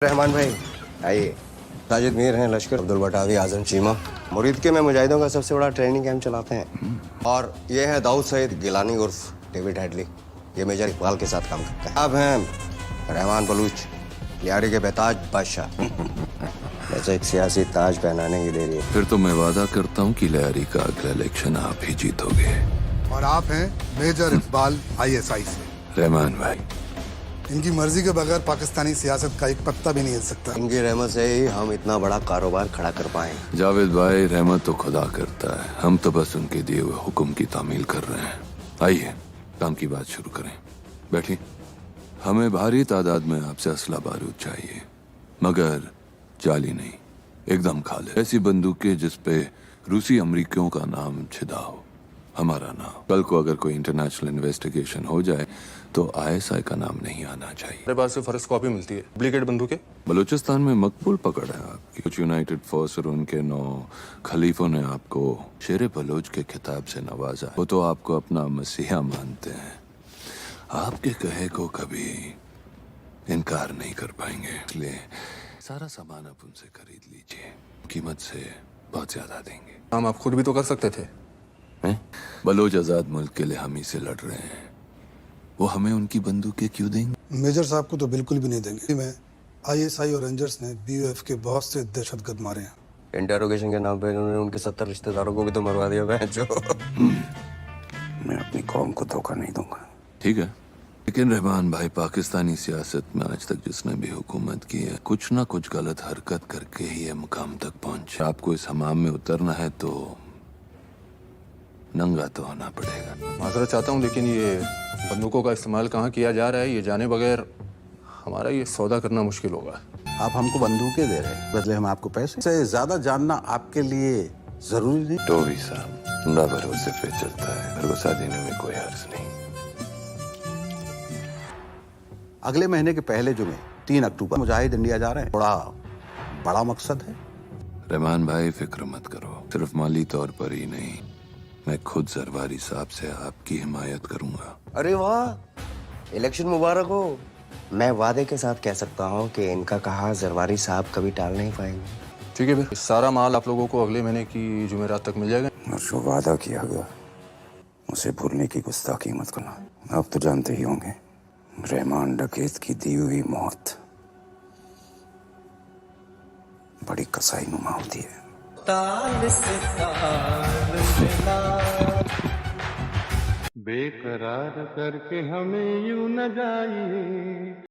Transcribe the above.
रहमान भाई आइए। साजिद मीर हैं लश्कर अब्दुल बटावी आजम चीमा मुरीद के में मुजाहिदों का सबसे बड़ा ट्रेनिंग कैंप चलाते हैं। और ये है दाऊद सईद गिलानी उर्फ डेविड हेडली, ये मेजर इकबाल के साथ काम करता है। आप हैं रहमान बलूच, यारी के बेताज बादशाह। वैसे एक सियासी ताज पहनाने की देरी है। फिर तो मैं वादा करता हूँ कि लहरी का अगला इलेक्शन आप ही जीतोगे। और आप हैं मेजर इकबाल ISI से। रहमान भाई, इनकी मर्जी के बगैर पाकिस्तानी सियासत का एक पत्ता भी नहीं हिल सकता। इनकी रहमत से ही हम इतना बड़ा कारोबार खड़ा कर पाए। जावेद भाई, रहमत तो खुदा करता है, हम तो बस उनके दिए हुए हुक्म की तामील कर रहे हैं। आइए काम की बात शुरू करें। बैठिए। हमें भारी तादाद में आपसे असला बारूद चाहिए, मगर जाली नहीं, एकदम खाले। ऐसी बंदूकें जिसपे रूसी अमरीकियों का नाम छिदा हो, हमारा नाम। कल को अगर कोई इंटरनेशनल इन्वेस्टिगेशन हो जाए तो ISI का नाम नहीं आना चाहिए। मेरे पास से फर्स्ट कॉपी मिलती है डुप्लीकेट बंदूकें। बलूचिस्तान में मकबूल पकड़ है आपकी। कुछ यूनाइटेड फोर्स और उनके 9 खलीफों ने आपको शेर बलोच के खिताब से नवाजा। वो तो आपको अपना मसीहा मानते हैं, आपके कहे को कभी इनकार नहीं कर पाएंगे। इसलिए सारा सामान आप उनसे खरीद लीजिए, कीमत से बहुत ज्यादा देंगे। काम आप खुद भी तो कर सकते थे। हैं? बलोच आजाद मुल्क के लिए हम ही से लड़ रहे हैं, वो हमें उनकी बंदूकें क्यों देंगे? मेजर साहब को तो बिल्कुल भी नहीं देंगे। मैं ISI और रेंजर्स ने BOF के बहुत से दहशतगर्द मारे हैं। इंटेरोगेशन के नाम पे उन्होंने उनके 70 रिश्तेदारों को भी तो मरवा दिया है जो। मैं अपनी कौम को धोखा नहीं दूंगा। ठीक है, लेकिन रहमान भाई, पाकिस्तानी सियासत में आज तक जिसने भी हुकूमत की है, कुछ ना कुछ गलत हरकत करके ही ये मुकाम तक पहुंचे। आपको इस हमाम में उतरना है तो नंगा तो होना पड़ेगा। माजरत चाहता हूँ, लेकिन ये बंदूकों का इस्तेमाल कहाँ किया जा रहा है ये जाने बगैर हमारा ये सौदा करना मुश्किल होगा। आप हमको बंदूकें दे रहे हैं, बदले हम आपको पैसे से ज्यादा जानना आपके लिए जरूरी नहीं। टोवी साहब खुदा भरोसे पे चलता है, भरोसा देने में कोई हर्ज नहीं। अगले महीने के पहले जुमे 3 अक्टूबर मुजाहिद इंडिया जा रहे हैं। थोड़ा बड़ा मकसद है। रहमान भाई, फिक्र मत करो, सिर्फ माली तौर पर ही नहीं, मैं खुद जरवारी साहब से आपकी हिमायत करूंगा। अरे वाह, इलेक्शन मुबारक हो। मैं वादे के साथ कह सकता हूँ कि इनका कहा जरवारी साहब कभी टाल नहीं पाएंगे। ठीक है, फिर सारा माल आप लोगों को अगले महीने की जुमेरात तक मिल जाएगा। और जो वादा किया गया उसे भूलने की गुस्ताखी मत करना। आप तो जानते ही होंगे, रहमान डकैत की दी हुई मौत बड़ी कसाई नुमा होती है। ताल से ताल मिला, बेकरार करके हमें यूं न जाइए।